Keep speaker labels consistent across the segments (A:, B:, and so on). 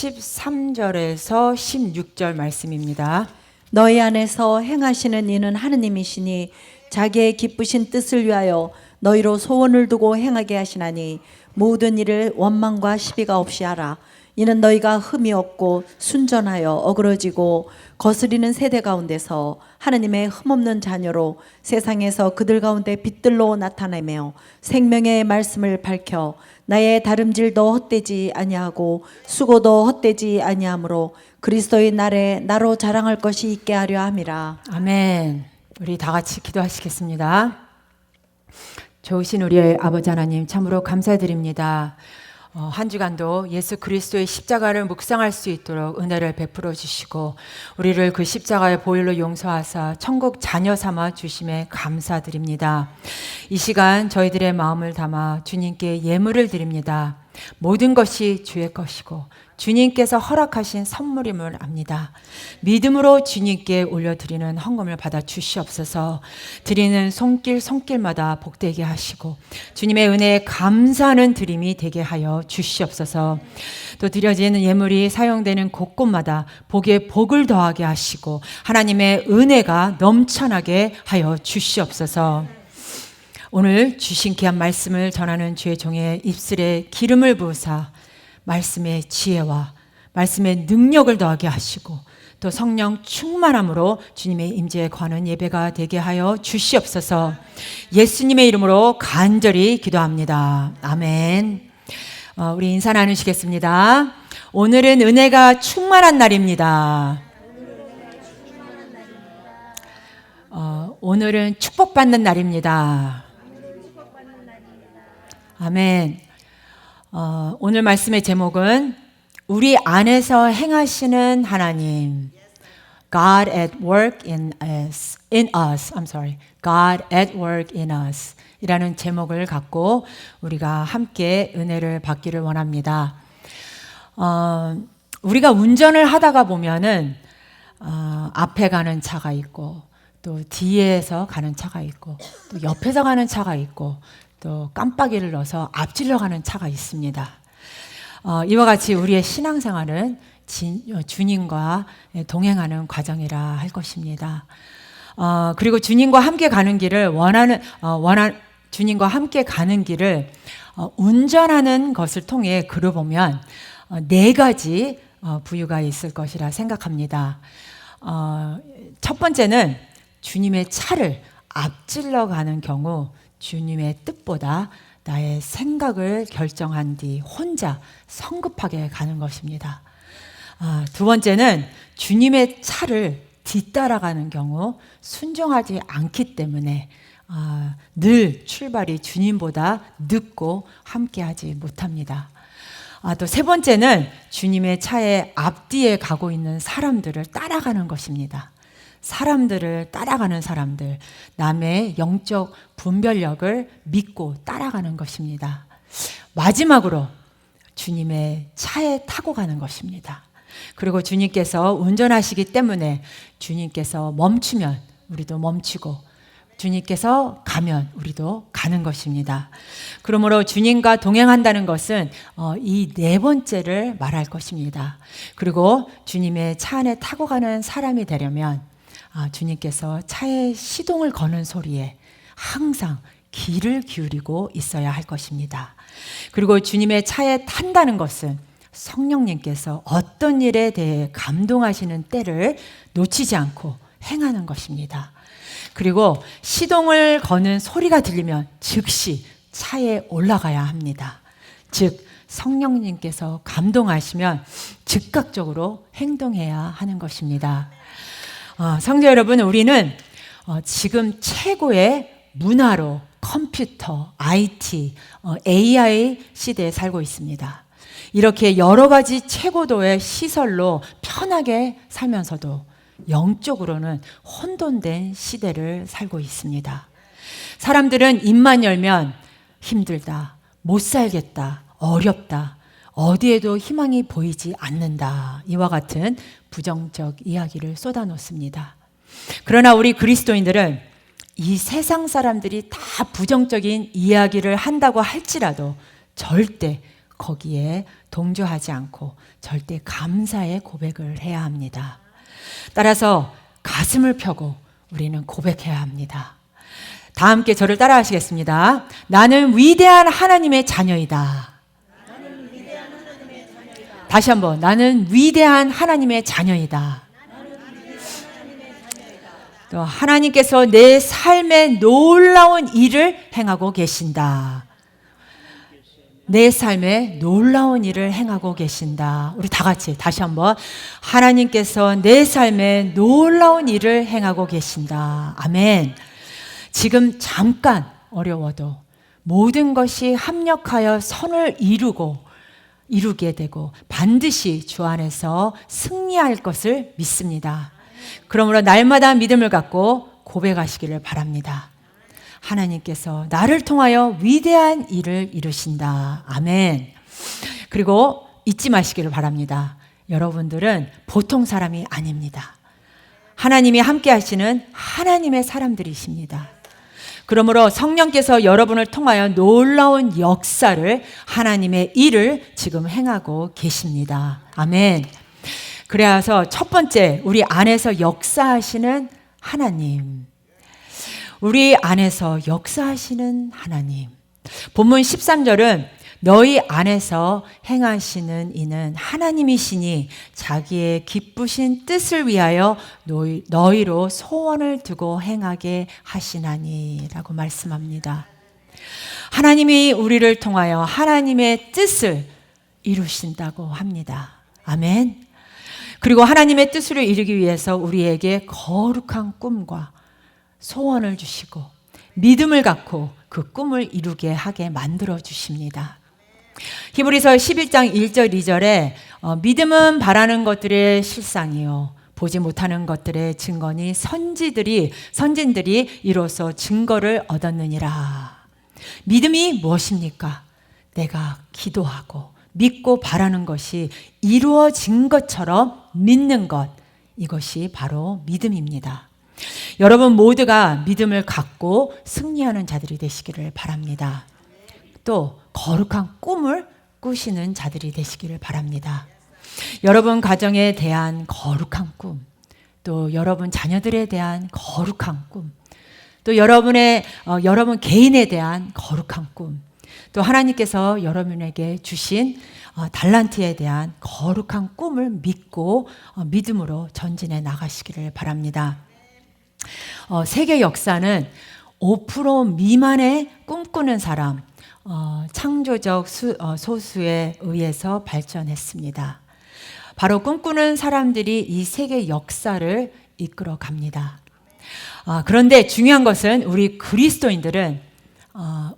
A: 13절에서 16절 말씀입니다.
B: 너희 안에서 행하시는 이는 하느님이시니 자기의 기쁘신 뜻을 위하여 너희로 소원을 두고 행하게 하시나니 모든 일을 원망과 시비가 없이 하라. 이는 너희가 흠이 없고 순전하여 어그러지고 거스리는 세대 가운데서 하느님의 흠없는 자녀로 세상에서 그들 가운데 빛들로 나타내며 생명의 말씀을 밝혀 나의 다름질도 헛되지 아니하고 수고도 헛되지 아니하므로 그리스도의 날에 나로 자랑할 것이 있게 하려 함이라.
A: 아멘. 우리 다 같이 기도하시겠습니다. 좋으신 우리의 아버지 하나님 참으로 감사드립니다. 한 주간도 예수 그리스도의 십자가를 묵상할 수 있도록 은혜를 베풀어 주시고 우리를 그 십자가의 보혈로 용서하사 천국 자녀 삼아 주심에 감사드립니다. 이 시간 저희들의 마음을 담아 주님께 예물을 드립니다. 모든 것이 주의 것이고 주님께서 허락하신 선물임을 압니다. 믿음으로 주님께 올려드리는 헌금을 받아 주시옵소서. 드리는 손길마다 복되게 하시고 주님의 은혜에 감사하는 드림이 되게 하여 주시옵소서. 또 드려지는 예물이 사용되는 곳곳마다 복에 복을 더하게 하시고 하나님의 은혜가 넘쳐나게 하여 주시옵소서. 오늘 주신 귀한 말씀을 전하는 주의 종의 입술에 기름을 부으사 말씀의 지혜와 말씀의 능력을 더하게 하시고 또 성령 충만함으로 주님의 임재에 관한 예배가 되게 하여 주시옵소서. 예수님의 이름으로 간절히 기도합니다. 아멘. 우리 인사 나누시겠습니다. 오늘은 은혜가 충만한 날입니다. 오늘은 축복받는 날입니다. 아멘. 오늘 말씀의 제목은 우리 안에서 행하시는 하나님, God at work in us. God at work in us 이라는 제목을 갖고 우리가 함께 은혜를 받기를 원합니다. 우리가 운전을 하다가 보면은 앞에 가는 차가 있고 또 뒤에서 가는 차가 있고 또 옆에서 가는 차가 있고 또 깜빡이를 넣어서 앞질러 가는 차가 있습니다. 이와 같이 우리의 신앙생활은 주님과 동행하는 과정이라 할 것입니다. 그리고 주님과 함께 가는 길을 주님과 함께 가는 길을 운전하는 것을 통해 그려보면 4가지 부유가 있을 것이라 생각합니다. 첫 번째는 주님의 차를 앞질러 가는 경우 주님의 뜻보다 나의 생각을 결정한 뒤 혼자 성급하게 가는 것입니다. 두 번째는 주님의 차를 뒤따라가는 경우 순종하지 않기 때문에 늘 출발이 주님보다 늦고 함께하지 못합니다. 또 세 번째는 주님의 차의 앞뒤에 가고 있는 사람들을 따라가는 것입니다. 사람들을 따라가는 사람들, 남의 영적 분별력을 믿고 따라가는 것입니다. 마지막으로 주님의 차에 타고 가는 것입니다. 그리고 주님께서 운전하시기 때문에 주님께서 멈추면 우리도 멈추고 주님께서 가면 우리도 가는 것입니다. 그러므로 주님과 동행한다는 것은 이 4번째를 말할 것입니다. 그리고 주님의 차 안에 타고 가는 사람이 되려면 주님께서 차에 시동을 거는 소리에 항상 귀를 기울이고 있어야 할 것입니다. 그리고 주님의 차에 탄다는 것은 성령님께서 어떤 일에 대해 감동하시는 때를 놓치지 않고 행하는 것입니다. 그리고 시동을 거는 소리가 들리면 즉시 차에 올라가야 합니다. 즉 성령님께서 감동하시면 즉각적으로 행동해야 하는 것입니다. 성도 여러분, 우리는 지금 최고의 문화로 컴퓨터, IT, AI 시대에 살고 있습니다. 이렇게 여러 가지 최고도의 시설로 편하게 살면서도 영적으로는 혼돈된 시대를 살고 있습니다. 사람들은 입만 열면 힘들다, 못 살겠다, 어렵다, 어디에도 희망이 보이지 않는다. 이와 같은 부정적 이야기를 쏟아놓습니다. 그러나 우리 그리스도인들은 이 세상 사람들이 다 부정적인 이야기를 한다고 할지라도 절대 거기에 동조하지 않고 절대 감사의 고백을 해야 합니다. 따라서 가슴을 펴고 우리는 고백해야 합니다. 다 함께 저를 따라 하시겠습니다. 나는 위대한 하나님의 자녀이다. 다시 한번, 나는 위대한 하나님의 자녀이다. 또 하나님께서 내 삶에 놀라운 일을 행하고 계신다. 내 삶에 놀라운 일을 행하고 계신다. 우리 다 같이 다시 한번, 하나님께서 내 삶에 놀라운 일을 행하고 계신다. 아멘. 지금 잠깐 어려워도 모든 것이 합력하여 선을 이루게 되고 반드시 주 안에서 승리할 것을 믿습니다. 그러므로 날마다 믿음을 갖고 고백하시기를 바랍니다. 하나님께서 나를 통하여 위대한 일을 이루신다. 아멘. 그리고 잊지 마시기를 바랍니다. 여러분들은 보통 사람이 아닙니다. 하나님이 함께 하시는 하나님의 사람들이십니다. 그러므로 성령께서 여러분을 통하여 놀라운 역사를, 하나님의 일을 지금 행하고 계십니다. 아멘. 그래서 첫 번째, 우리 안에서 역사하시는 하나님. 우리 안에서 역사하시는 하나님. 본문 13절은 너희 안에서 행하시는 이는 하나님이시니 자기의 기쁘신 뜻을 위하여 너희로 소원을 두고 행하게 하시나니 라고 말씀합니다. 하나님이 우리를 통하여 하나님의 뜻을 이루신다고 합니다. 아멘. 그리고 하나님의 뜻을 이루기 위해서 우리에게 거룩한 꿈과 소원을 주시고 믿음을 갖고 그 꿈을 이루게 하게 만들어 주십니다. 히브리서 11장 1절 2절에 믿음은 바라는 것들의 실상이요 보지 못하는 것들의 증거니 선진들이 이로써 증거를 얻었느니라. 믿음이 무엇입니까? 내가 기도하고 믿고 바라는 것이 이루어진 것처럼 믿는 것, 이것이 바로 믿음입니다. 여러분 모두가 믿음을 갖고 승리하는 자들이 되시기를 바랍니다. 또 거룩한 꿈을 꾸시는 자들이 되시기를 바랍니다. 여러분 가정에 대한 거룩한 꿈, 또 여러분 자녀들에 대한 거룩한 꿈, 또 여러분 개인에 대한 거룩한 꿈, 또 하나님께서 여러분에게 주신 달란트에 대한 거룩한 꿈을 믿고 믿음으로 전진해 나가시기를 바랍니다. 세계 역사는 5% 미만의 꿈꾸는 사람, 창조적 소수에 의해서 발전했습니다. 바로 꿈꾸는 사람들이 이 세계 역사를 이끌어 갑니다. 그런데 중요한 것은 우리 그리스도인들은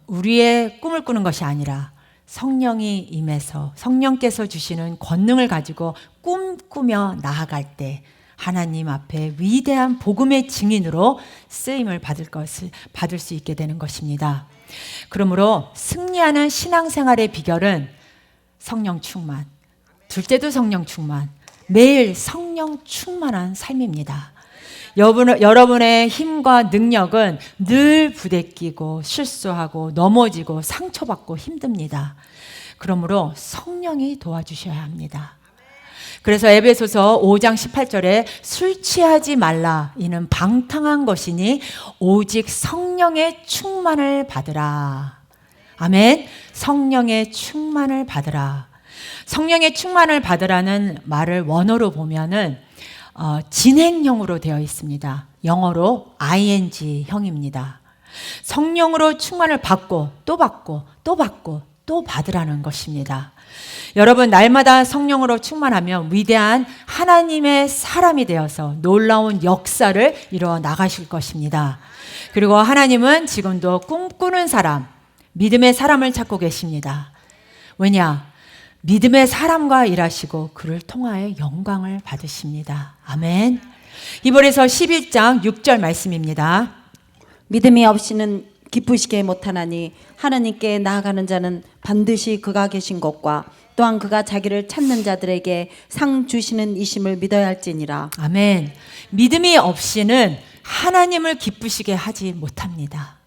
A: 우리의 꿈을 꾸는 것이 아니라 성령이 임해서 성령께서 주시는 권능을 가지고 꿈꾸며 나아갈 때 하나님 앞에 위대한 복음의 증인으로 쓰임을 받을 수 있게 되는 것입니다. 그러므로 승리하는 신앙생활의 비결은 성령 충만, 둘째도 성령 충만, 매일 성령 충만한 삶입니다. 여러분의 힘과 능력은 늘 부대끼고 실수하고 넘어지고 상처받고 힘듭니다. 그러므로 성령이 도와주셔야 합니다. 그래서 에베소서 5장 18절에 술 취하지 말라 이는 방탕한 것이니 오직 성령의 충만을 받으라. 아멘. 성령의 충만을 받으라. 성령의 충만을 받으라는 말을 원어로 보면은 진행형으로 되어 있습니다. 영어로 ing형입니다. 성령으로 충만을 받고 또 받고 또 받고 또 받으라는 것입니다. 여러분 날마다 성령으로 충만하면 위대한 하나님의 사람이 되어서 놀라운 역사를 이루어 나가실 것입니다. 그리고 하나님은 지금도 꿈꾸는 사람, 믿음의 사람을 찾고 계십니다. 왜냐? 믿음의 사람과 일하시고 그를 통하여 영광을 받으십니다. 아멘. 히브리서 11장 6절 말씀입니다.
B: 믿음이 없이는 기쁘시게 못하나니 하나님께 나아가는 자는 반드시 그가 계신 것과 또한 그가 자기를 찾는 자들에게 상 주시는 이심을 믿어야 할지니라.
A: 아멘. 믿음이 없이는 하나님을 기쁘시게 하지 못합니다.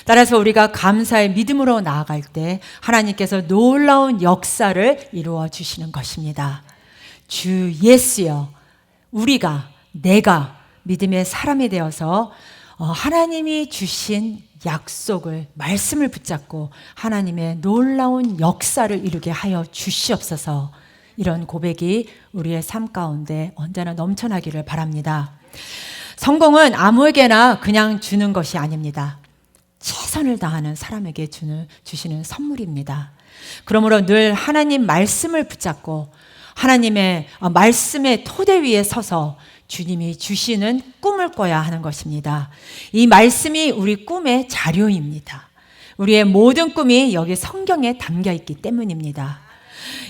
A: 따라서 우리가 감사의 믿음으로 나아갈 때 하나님께서 놀라운 역사를 이루어 주시는 것입니다. 주 예수여, 내가 믿음의 사람이 되어서 하나님이 주신 약속을, 말씀을 붙잡고 하나님의 놀라운 역사를 이루게 하여 주시옵소서. 이런 고백이 우리의 삶 가운데 언제나 넘쳐나기를 바랍니다. 성공은 아무에게나 그냥 주는 것이 아닙니다. 최선을 다하는 사람에게 주시는 선물입니다. 그러므로 늘 하나님 말씀을 붙잡고 하나님의 말씀의 토대 위에 서서 주님이 주시는 꿈을 꿔야 하는 것입니다. 이 말씀이 우리 꿈의 자료입니다. 우리의 모든 꿈이 여기 성경에 담겨 있기 때문입니다.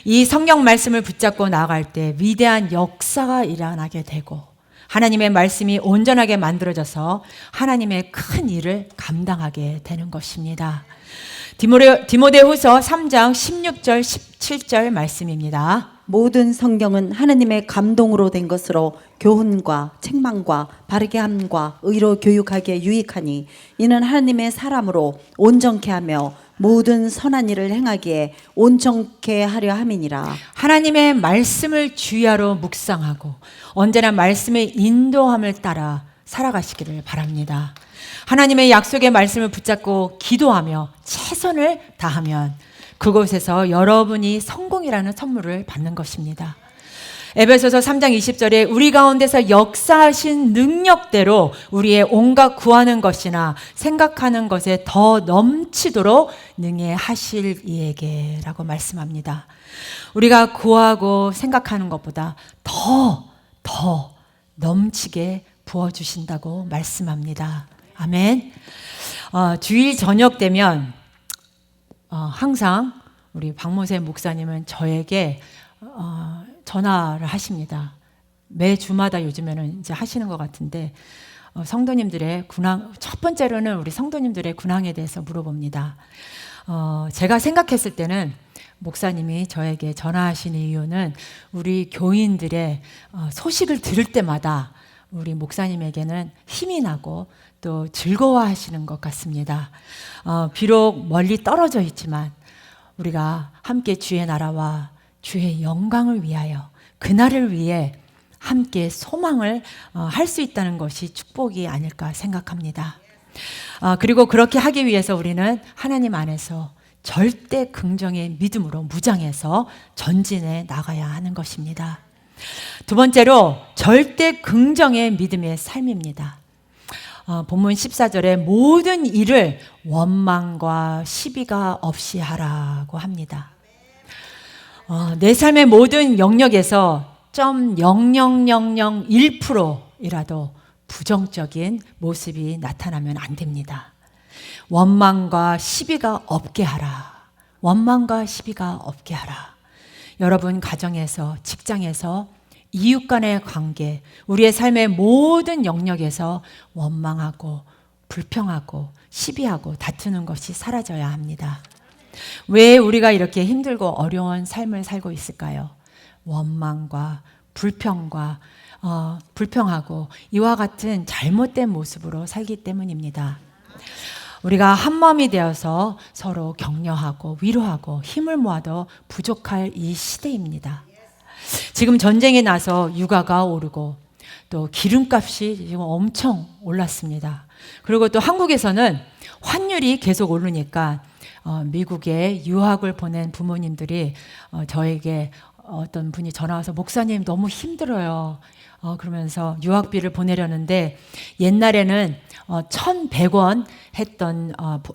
A: 이 성경 말씀을 붙잡고 나아갈 때 위대한 역사가 일어나게 되고 하나님의 말씀이 온전하게 만들어져서 하나님의 큰 일을 감당하게 되는 것입니다. 디모데후서 3장 16절 17절 말씀입니다.
B: 모든 성경은 하나님의 감동으로 된 것으로 교훈과 책망과 바르게 함과 의로 교육하기에 유익하니 이는 하나님의 사람으로 온전케 하며 모든 선한 일을 행하기에 온전케 하려 함이니라.
A: 하나님의 말씀을 주야로 묵상하고 언제나 말씀의 인도함을 따라 살아가시기를 바랍니다. 하나님의 약속의 말씀을 붙잡고 기도하며 최선을 다하면 그곳에서 여러분이 성공이라는 선물을 받는 것입니다. 에베소서 3장 20절에 우리 가운데서 역사하신 능력대로 우리의 온갖 구하는 것이나 생각하는 것에 더 넘치도록 능히 하실 이에게 라고 말씀합니다. 우리가 구하고 생각하는 것보다 더 넘치게 부어주신다고 말씀합니다. 아멘. 주일 저녁 되면 항상 우리 박모세 목사님은 저에게 전화를 하십니다. 매 주마다 요즘에는 이제 하시는 것 같은데 성도님들의 근황, 첫 번째로는 우리 성도님들의 근황에 대해서 물어봅니다. 제가 생각했을 때는 목사님이 저에게 전화하시는 이유는 우리 교인들의 소식을 들을 때마다 우리 목사님에게는 힘이 나고 또 즐거워하시는 것 같습니다. 비록 멀리 떨어져 있지만 우리가 함께 주의 나라와 주의 영광을 위하여 그날을 위해 함께 소망을 할 수 있다는 것이 축복이 아닐까 생각합니다. 그리고 그렇게 하기 위해서 우리는 하나님 안에서 절대 긍정의 믿음으로 무장해서 전진해 나가야 하는 것입니다. 두 번째로 절대 긍정의 믿음의 삶입니다. 본문 14절에 모든 일을 원망과 시비가 없이 하라고 합니다. 내 삶의 모든 영역에서 0.0001%이라도 부정적인 모습이 나타나면 안 됩니다. 원망과 시비가 없게 하라. 원망과 시비가 없게 하라. 여러분 가정에서, 직장에서, 이웃 간의 관계, 우리의 삶의 모든 영역에서 원망하고 불평하고 시비하고 다투는 것이 사라져야 합니다. 왜 우리가 이렇게 힘들고 어려운 삶을 살고 있을까요? 원망과 불평과 불평하고 이와 같은 잘못된 모습으로 살기 때문입니다. 우리가 한마음이 되어서 서로 격려하고 위로하고 힘을 모아도 부족할 이 시대입니다. 지금 전쟁이 나서 유가가 오르고 또 기름값이 지금 엄청 올랐습니다. 그리고 또 한국에서는 환율이 계속 오르니까 미국에 유학을 보낸 부모님들이 저에게 어떤 분이 전화 와서 목사님 너무 힘들어요. 그러면서 유학비를 보내려는데 옛날에는 1,100원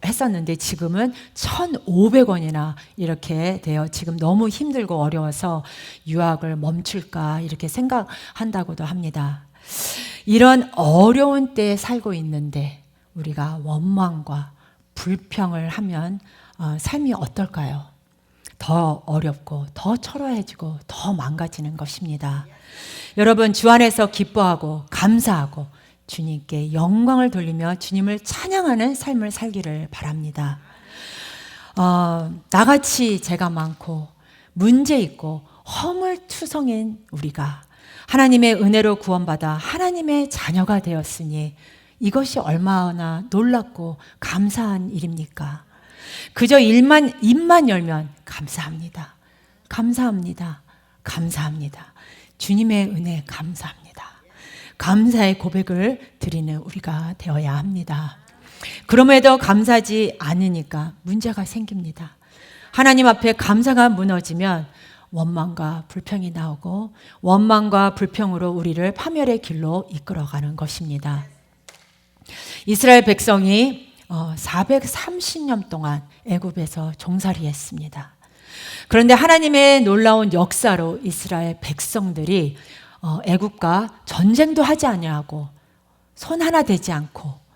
A: 했었는데 지금은 1,500원이나 이렇게 돼요. 지금 너무 힘들고 어려워서 유학을 멈출까 이렇게 생각한다고도 합니다. 이런 어려운 때에 살고 있는데 우리가 원망과 불평을 하면 삶이 어떨까요? 더 어렵고 더 초라해지고 더 망가지는 것입니다. 여러분 주 안에서 기뻐하고 감사하고 주님께 영광을 돌리며 주님을 찬양하는 삶을 살기를 바랍니다. 나같이 죄가 많고 문제 있고 허물투성인 우리가 하나님의 은혜로 구원받아 하나님의 자녀가 되었으니 이것이 얼마나 놀랍고 감사한 일입니까? 그저 입만 열면 감사합니다. 감사합니다. 감사합니다. 주님의 은혜 감사합니다. 감사의 고백을 드리는 우리가 되어야 합니다. 그럼에도 감사하지 않으니까 문제가 생깁니다. 하나님 앞에 감사가 무너지면 원망과 불평이 나오고 원망과 불평으로 우리를 파멸의 길로 이끌어가는 것입니다. 이스라엘 백성이 430년 동안 애굽에서 종살이했습니다. 그런데 하나님의 놀라운 역사로 이스라엘 백성들이 애굽과 전쟁도 하지 아니하고 손 하나 대지 않고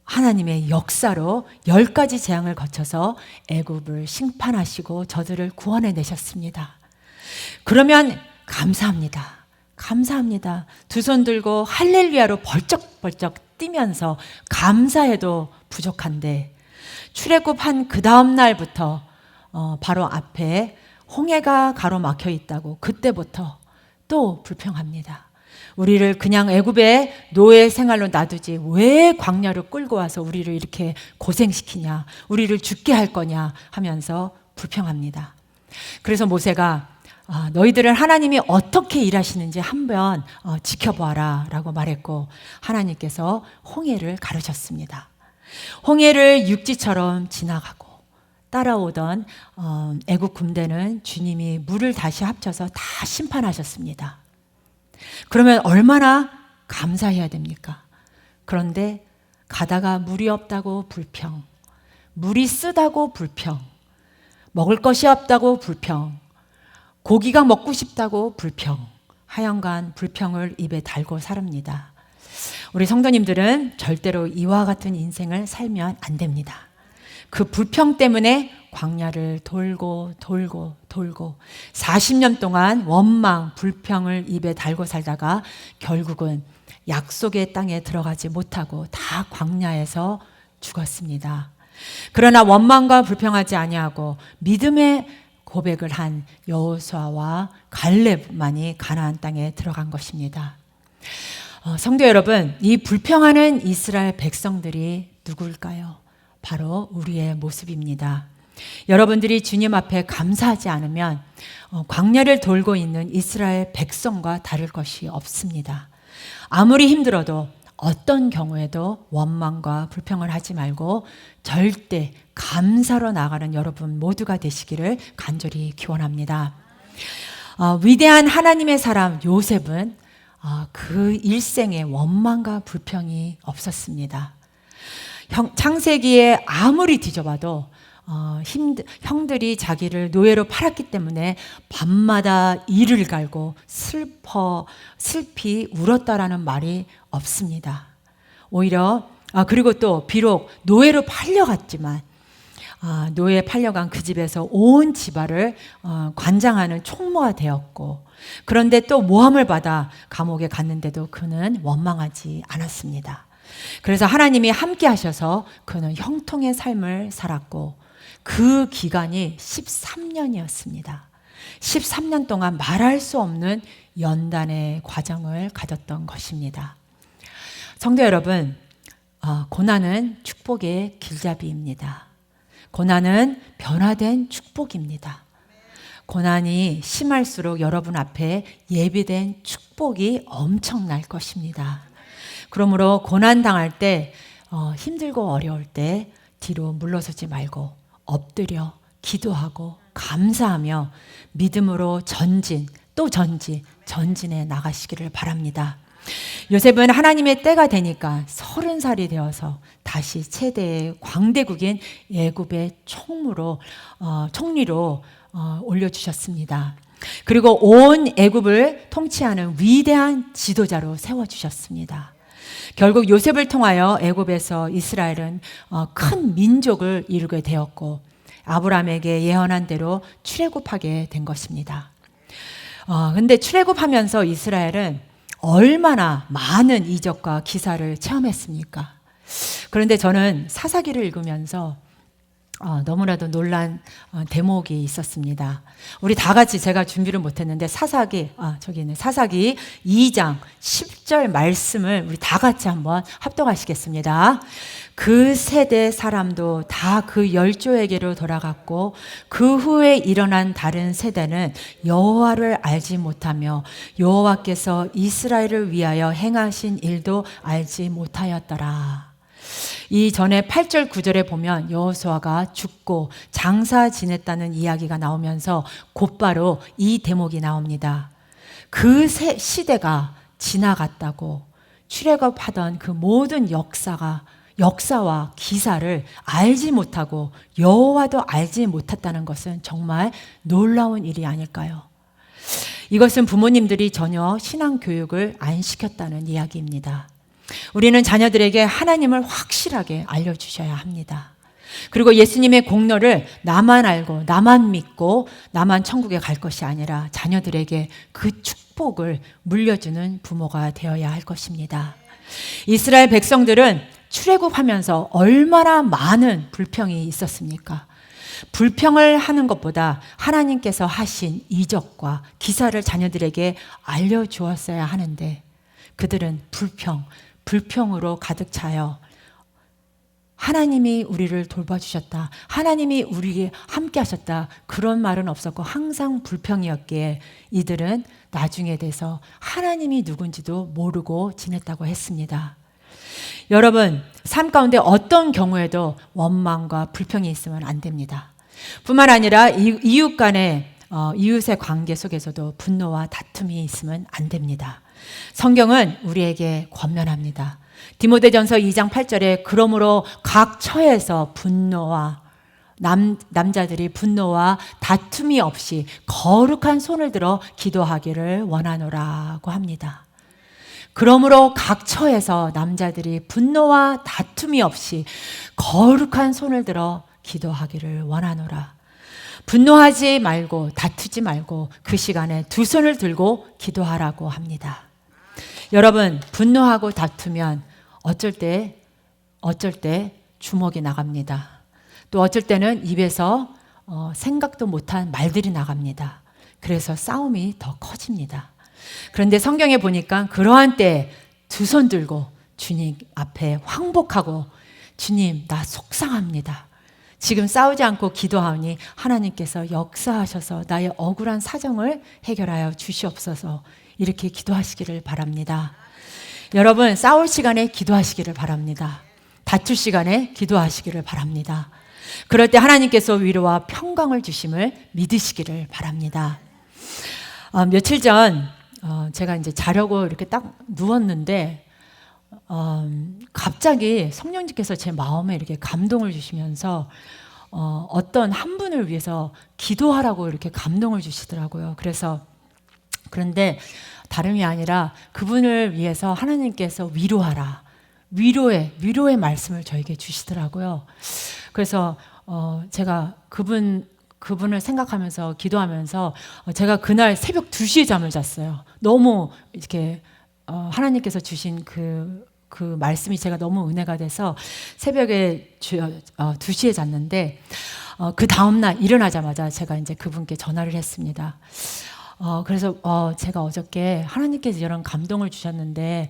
A: 하나님의 역사로 10가지 재앙을 거쳐서 애굽을 심판하시고 저들을 구원해 내셨습니다. 그러면 감사합니다. 감사합니다. 두 손 들고 할렐루야로 벌쩍벌쩍 뛰면서 감사해도 부족한데 출애굽한 그 다음 날부터 바로 앞에 홍해가 가로막혀 있다고 그때부터 또 불평합니다. 우리를 그냥 애굽의 노예 생활로 놔두지 왜 광야로 끌고 와서 우리를 이렇게 고생시키냐, 우리를 죽게 할 거냐 하면서 불평합니다. 그래서 모세가 너희들은 하나님이 어떻게 일하시는지 한번 지켜봐라 라고 말했고 하나님께서 홍해를 가르쳤습니다. 홍해를 육지처럼 지나가고 따라오던 애국 군대는 주님이 물을 다시 합쳐서 다 심판하셨습니다. 그러면 얼마나 감사해야 됩니까? 그런데 가다가 물이 없다고 불평, 물이 쓰다고 불평, 먹을 것이 없다고 불평, 고기가 먹고 싶다고 불평, 하여간 불평을 입에 달고 살합니다. 우리 성도님들은 절대로 이와 같은 인생을 살면 안 됩니다. 그 불평 때문에 광야를 돌고 40년 동안 원망, 불평을 입에 달고 살다가 결국은 약속의 땅에 들어가지 못하고 다 광야에서 죽었습니다. 그러나 원망과 불평하지 아니하고 믿음의 고백을 한 여호수아와 갈렙만이 가나안 땅에 들어간 것입니다. 성도 여러분, 이 불평하는 이스라엘 백성들이 누굴까요? 바로 우리의 모습입니다. 여러분들이 주님 앞에 감사하지 않으면 광야를 돌고 있는 이스라엘 백성과 다를 것이 없습니다. 아무리 힘들어도 어떤 경우에도 원망과 불평을 하지 말고 절대 감사로 나가는 여러분 모두가 되시기를 간절히 기원합니다. 위대한 하나님의 사람 요셉은 그 일생에 원망과 불평이 없었습니다. 창세기에 아무리 뒤져봐도 형들이 자기를 노예로 팔았기 때문에 밤마다 이를 갈고 슬피 울었다라는 말이 없습니다. 오히려 그리고 또 비록 노예로 팔려갔지만 노예 팔려간 그 집에서 온 집안을 관장하는 총무가 되었고 그런데 또 모함을 받아 감옥에 갔는데도 그는 원망하지 않았습니다. 그래서 하나님이 함께 하셔서 그는 형통의 삶을 살았고 그 기간이 13년이었습니다. 13년 동안 말할 수 없는 연단의 과정을 가졌던 것입니다. 성도 여러분, 고난은 축복의 길잡이입니다. 고난은 변화된 축복입니다. 고난이 심할수록 여러분 앞에 예비된 축복이 엄청날 것입니다. 그러므로 고난 당할 때 힘들고 어려울 때 뒤로 물러서지 말고 엎드려 기도하고 감사하며 믿음으로 전진에 나가시기를 바랍니다. 요셉은 하나님의 때가 되니까 30살이 되어서 다시 최대의 광대국인 애굽의 총리로 올려주셨습니다. 그리고 온 애굽을 통치하는 위대한 지도자로 세워주셨습니다. 결국 요셉을 통하여 애굽에서 이스라엘은 큰 민족을 이루게 되었고 아브라함에게 예언한 대로 출애굽하게 된 것입니다. 근데 출애굽하면서 이스라엘은 얼마나 많은 이적과 기사를 체험했습니까? 그런데 저는 사사기를 읽으면서 너무나도 놀란 대목이 있었습니다. 우리 다 같이 제가 준비를 못했는데 저기 있네. 사사기 2장 10절 말씀을 우리 다 같이 한번 합독하시겠습니다. 그 세대 사람도 다 그 열조에게로 돌아갔고 그 후에 일어난 다른 세대는 여호와를 알지 못하며 여호와께서 이스라엘을 위하여 행하신 일도 알지 못하였더라. 이 전에 8절 9절에 보면 여호수아가 죽고 장사 지냈다는 이야기가 나오면서 곧바로 이 대목이 나옵니다. 그 시대가 지나갔다고 출애굽하던 그 모든 역사와 기사를 알지 못하고 여호와도 알지 못했다는 것은 정말 놀라운 일이 아닐까요? 이것은 부모님들이 전혀 신앙 교육을 안 시켰다는 이야기입니다. 우리는 자녀들에게 하나님을 확실하게 알려주셔야 합니다. 그리고 예수님의 공로를 나만 알고 나만 믿고 나만 천국에 갈 것이 아니라 자녀들에게 그 축복을 물려주는 부모가 되어야 할 것입니다. 이스라엘 백성들은 출애굽하면서 얼마나 많은 불평이 있었습니까? 불평을 하는 것보다 하나님께서 하신 이적과 기사를 자녀들에게 알려주었어야 하는데 그들은 불평으로 가득 차요. 하나님이 우리를 돌봐주셨다. 하나님이 우리에게 함께 하셨다. 그런 말은 없었고 항상 불평이었기에 이들은 나중에 돼서 하나님이 누군지도 모르고 지냈다고 했습니다. 여러분, 삶 가운데 어떤 경우에도 원망과 불평이 있으면 안 됩니다. 뿐만 아니라 이웃의 관계 속에서도 분노와 다툼이 있으면 안 됩니다. 성경은 우리에게 권면합니다. 디모데전서 2장 8절에 그러므로 각 처에서 남자들이 분노와 다툼이 없이 거룩한 손을 들어 기도하기를 원하노라고 합니다. 그러므로 각 처에서 남자들이 분노와 다툼이 없이 거룩한 손을 들어 기도하기를 원하노라. 분노하지 말고 다투지 말고 그 시간에 두 손을 들고 기도하라고 합니다. 여러분, 분노하고 다투면 어쩔 때 주먹이 나갑니다. 또 어쩔 때는 입에서 생각도 못한 말들이 나갑니다. 그래서 싸움이 더 커집니다. 그런데 성경에 보니까 그러한 때 두 손 들고 주님 앞에 황복하고 주님, 나 속상합니다. 지금 싸우지 않고 기도하니 하나님께서 역사하셔서 나의 억울한 사정을 해결하여 주시옵소서. 이렇게 기도하시기를 바랍니다. 여러분, 싸울 시간에 기도하시기를 바랍니다. 다툴 시간에 기도하시기를 바랍니다. 그럴 때 하나님께서 위로와 평강을 주심을 믿으시기를 바랍니다. 며칠 전 제가 이제 자려고 이렇게 딱 누웠는데 갑자기 성령님께서 제 마음에 이렇게 감동을 주시면서 어떤 한 분을 위해서 기도하라고 이렇게 감동을 주시더라고요. 그런데 다름이 아니라 그분을 위해서 하나님께서 위로하라. 위로의 말씀을 저에게 주시더라고요. 그래서 제가 그분을 생각하면서 기도하면서 제가 그날 새벽 2시에 잠을 잤어요. 너무 이렇게 하나님께서 주신 그 말씀이 제가 너무 은혜가 돼서 새벽에 2시에 잤는데 그 다음날 일어나자마자 제가 이제 그분께 전화를 했습니다. 그래서 제가 어저께 하나님께서 이런 감동을 주셨는데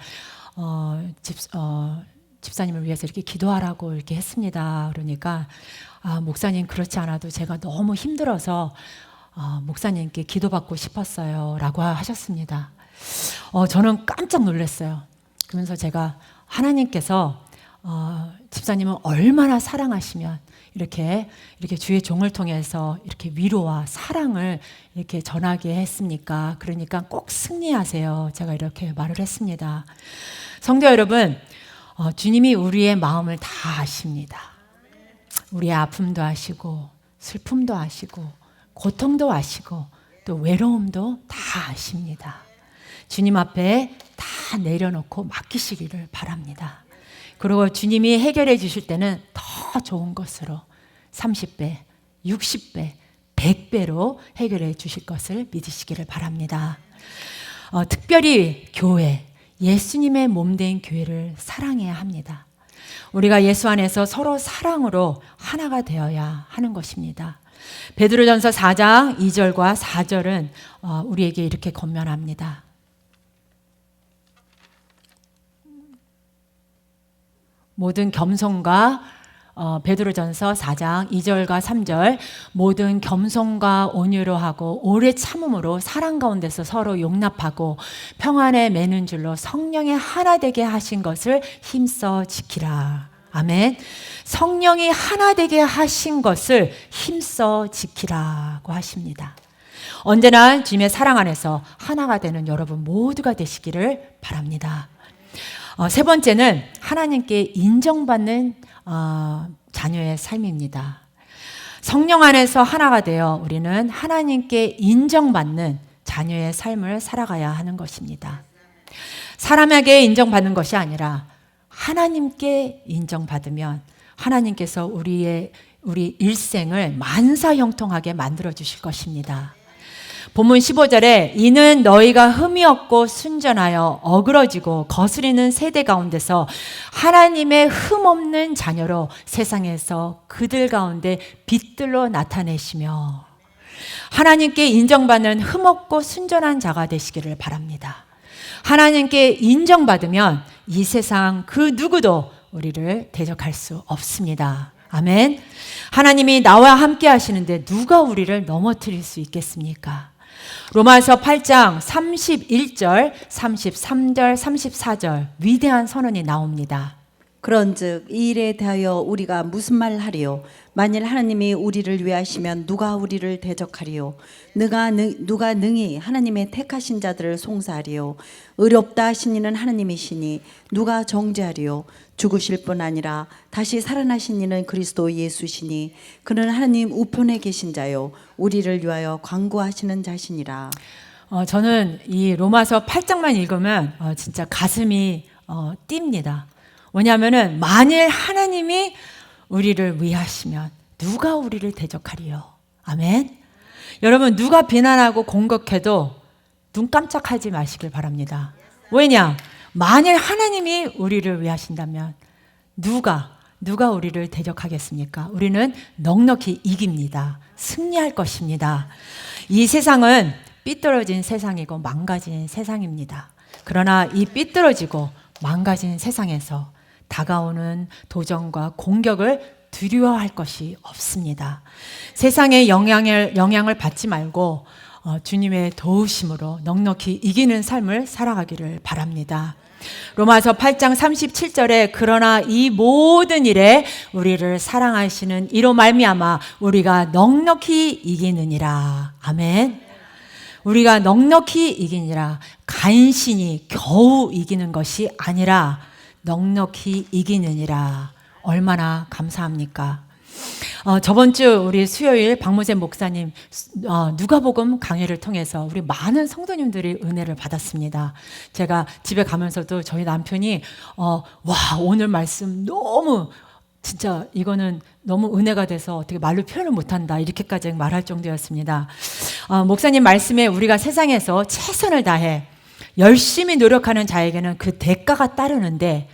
A: 집사님을 위해서 이렇게 기도하라고 이렇게 했습니다. 그러니까 목사님, 그렇지 않아도 제가 너무 힘들어서 목사님께 기도받고 싶었어요 라고 하셨습니다. 저는 깜짝 놀랐어요. 그러면서 제가 하나님께서 집사님은 얼마나 사랑하시면 이렇게 주의 종을 통해서 이렇게 위로와 사랑을 이렇게 전하게 했습니까? 그러니까 꼭 승리하세요. 제가 이렇게 말을 했습니다. 성도 여러분, 주님이 우리의 마음을 다 아십니다. 우리의 아픔도 아시고 슬픔도 아시고 고통도 아시고 또 외로움도 다 아십니다. 주님 앞에 다 내려놓고 맡기시기를 바랍니다. 그리고 주님이 해결해 주실 때는 더 좋은 것으로 30배, 60배, 100배로 해결해 주실 것을 믿으시기를 바랍니다. 특별히 교회, 예수님의 몸된 교회를 사랑해야 합니다. 우리가 예수 안에서 서로 사랑으로 하나가 되어야 하는 것입니다. 베드로전서 4장 2절과 4절은 우리에게 이렇게 권면합니다. 모든 겸손과 베드로전서 4장 2절과 3절 모든 겸손과 온유로 하고 오래 참음으로 사랑 가운데서 서로 용납하고 평안에 매는 줄로 성령의 하나 되게 하신 것을 힘써 지키라. 아멘. 성령이 하나 되게 하신 것을 힘써 지키라고 하십니다. 언제나 주님의 사랑 안에서 하나가 되는 여러분 모두가 되시기를 바랍니다. 세 번째는 하나님께 인정받는 자녀의 삶입니다. 성령 안에서 하나가 되어 우리는 하나님께 인정받는 자녀의 삶을 살아가야 하는 것입니다. 사람에게 인정받는 것이 아니라 하나님께 인정받으면 하나님께서 우리 일생을 만사형통하게 만들어 주실 것입니다. 본문 15절에 이는 너희가 흠이 없고 순전하여 어그러지고 거스리는 세대 가운데서 하나님의 흠 없는 자녀로 세상에서 그들 가운데 빛들로 나타내시며 하나님께 인정받는 흠 없고 순전한 자가 되시기를 바랍니다. 하나님께 인정받으면 이 세상 그 누구도 우리를 대적할 수 없습니다. 아멘. 하나님이 나와 함께 하시는데 누가 우리를 넘어뜨릴 수 있겠습니까? 로마서 8장 31절, 33절, 34절 위대한 선언이 나옵니다.
B: 그런즉 이 일에 대하여 우리가 무슨 말을 하리요? 만일 하나님이 우리를 위하시면 누가 우리를 대적하리요? 누가 능히 하나님의 택하신 자들을 송사하리요? 의롭다 하신 이는 하나님이시니 누가 정죄하리요? 죽으실 뿐 아니라 다시 살아나신 이는 그리스도 예수시니 그는 하나님 우편에 계신 자요 우리를 위하여 간구하시는 자시니라.
A: 저는 이 로마서 8장만 읽으면 진짜 가슴이 뜁니다. 왜냐하면은 만일 하나님이 우리를 위하시면 누가 우리를 대적하리요? 아멘. 여러분 누가 비난하고 공격해도 눈 깜짝하지 마시길 바랍니다. 왜냐? 만일 하나님이 우리를 위하신다면 누가 우리를 대적하겠습니까? 우리는 넉넉히 이깁니다. 승리할 것입니다. 이 세상은 삐뚤어진 세상이고 망가진 세상입니다. 그러나 이 삐뚤어지고 망가진 세상에서 다가오는 도전과 공격을 두려워할 것이 없습니다. 세상의 영향을 받지 말고 주님의 도우심으로 넉넉히 이기는 삶을 살아가기를 바랍니다. 로마서 8장 37절에 그러나 이 모든 일에 우리를 사랑하시는 이로 말미암아 우리가 넉넉히 이기느니라. 아멘. 우리가 넉넉히 이기니라. 간신히 겨우 이기는 것이 아니라 넉넉히 이기느니라. 얼마나 감사합니까? 저번 주 우리 수요일 박무재 목사님 누가복음 강의를 통해서 우리 많은 성도님들이 은혜를 받았습니다. 제가 집에 가면서도 저희 남편이 와 오늘 말씀 너무 진짜 이거는 너무 은혜가 돼서 어떻게 말로 표현을 못한다 이렇게까지 말할 정도였습니다. 목사님 말씀에 우리가 세상에서 최선을 다해 열심히 노력하는 자에게는 그 대가가 따르는데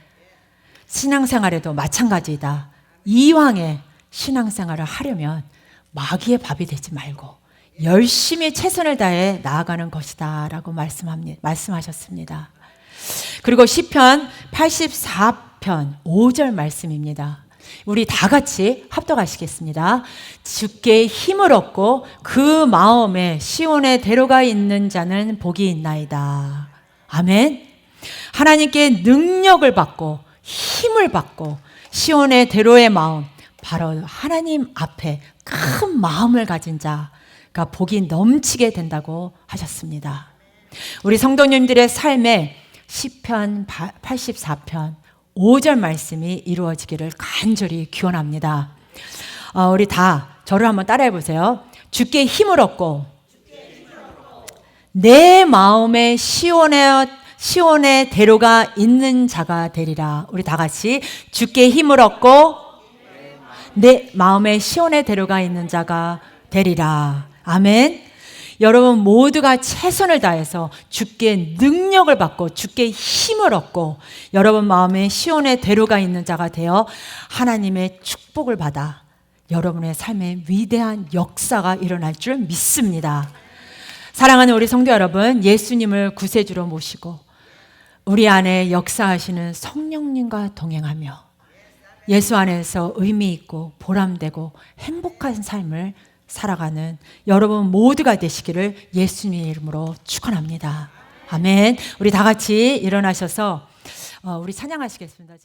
A: 신앙생활에도 마찬가지이다. 이왕에 신앙생활을 하려면 마귀의 밥이 되지 말고 열심히 최선을 다해 나아가는 것이다 라고 말씀하셨습니다. 그리고 시편 84편 5절 말씀입니다. 우리 다 같이 합독하시겠습니다. 주께 힘을 얻고 그 마음에 시온의 대로가 있는 자는 복이 있나이다. 아멘. 하나님께 능력을 받고 힘을 받고 시온의 대로의 마음 바로 하나님 앞에 큰 마음을 가진 자가 복이 넘치게 된다고 하셨습니다. 우리 성도님들의 삶에 시편 84편 5절 말씀이 이루어지기를 간절히 기원합니다. 우리 다 저를 한번 따라해 보세요. 주께 힘을 얻고 내 마음에 시온의 대로가 있는 자가 되리라. 우리 다 같이 주께 힘을 얻고 내 마음에 시온의 대로가 있는 자가 되리라. 아멘. 여러분 모두가 최선을 다해서 주께 능력을 받고 주께 힘을 얻고 여러분 마음에 시온의 대로가 있는 자가 되어 하나님의 축복을 받아 여러분의 삶에 위대한 역사가 일어날 줄 믿습니다. 사랑하는 우리 성도 여러분, 예수님을 구세주로 모시고 우리 안에 역사하시는 성령님과 동행하며 예수 안에서 의미 있고 보람되고 행복한 삶을 살아가는 여러분 모두가 되시기를 예수님의 이름으로 축원합니다. 아멘. 우리 다 같이 일어나셔서 우리 찬양하시겠습니다.
C: 아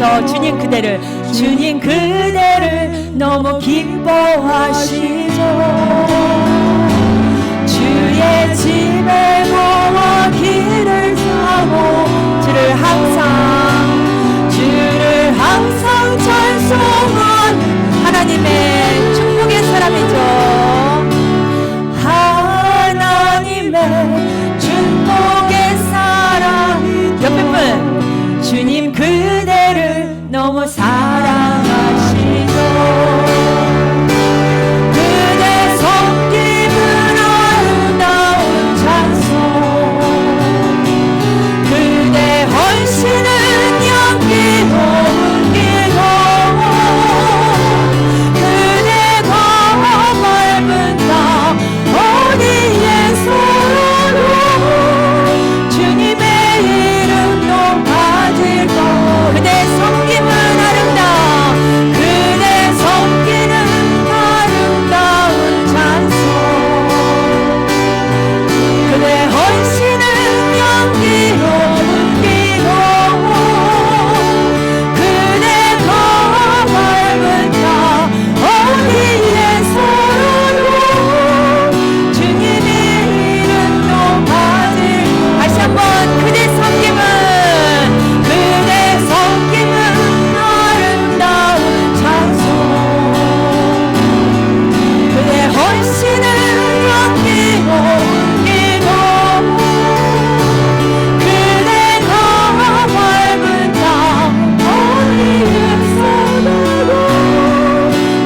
A: 외쳐 주님 그대를 너무 기뻐하시죠. 주의 집에 모아 길을 사고 주를 항상 찬송한 하나님의 축복의 사람이죠. 하나님의 축복의 사람. 옆에 분 주님 그대를 너무 사랑하시죠. 그대 섬김은 아름다운 찬송, 그대 헌신은 향기로운 기도, 그대가 밟은 땅 어디에서도 주님의 이름 높아질 것. 그대 섬김은 아름다운, 그대 섬기는 아름다운 찬송, 그대 헌신은 향기로운 기도, 그대가 밟은 땅 어디에서도 주님의 이름 높아질. 다시 한번 그대 섬김은 아름다운 찬송, 그대 헌신은 향기로운 기도, 그대가 밟은 땅 어디에서도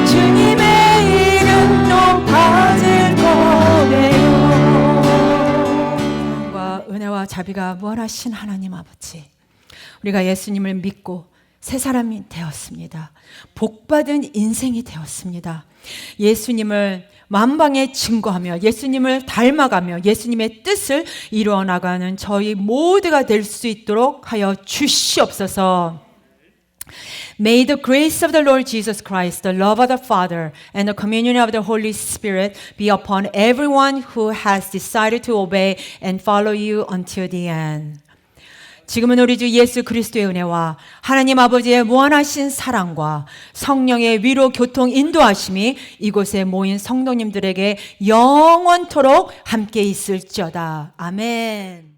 A: 주님의 이름 높아질 거예요. 사랑과 은혜와 자비가 무한하신 하나님 아버지, 우리가 예수님을 믿고 새 사람이 되었습니다. 복받은 인생이 되었습니다. 예수님을 만방에 증거하며 예수님을 닮아가며 예수님의 뜻을 이루어 나가는 저희 모두가 될 수 있도록 하여 주시옵소서. May the grace of the Lord Jesus Christ, the love of the Father, and the communion of the Holy Spirit be upon everyone who has decided to obey and follow you until the end. 지금은 우리 주 예수 그리스도의 은혜와 하나님 아버지의 무한하신 사랑과 성령의 위로 교통 인도하심이 이곳에 모인 성도님들에게 영원토록 함께 있을지어다. 아멘.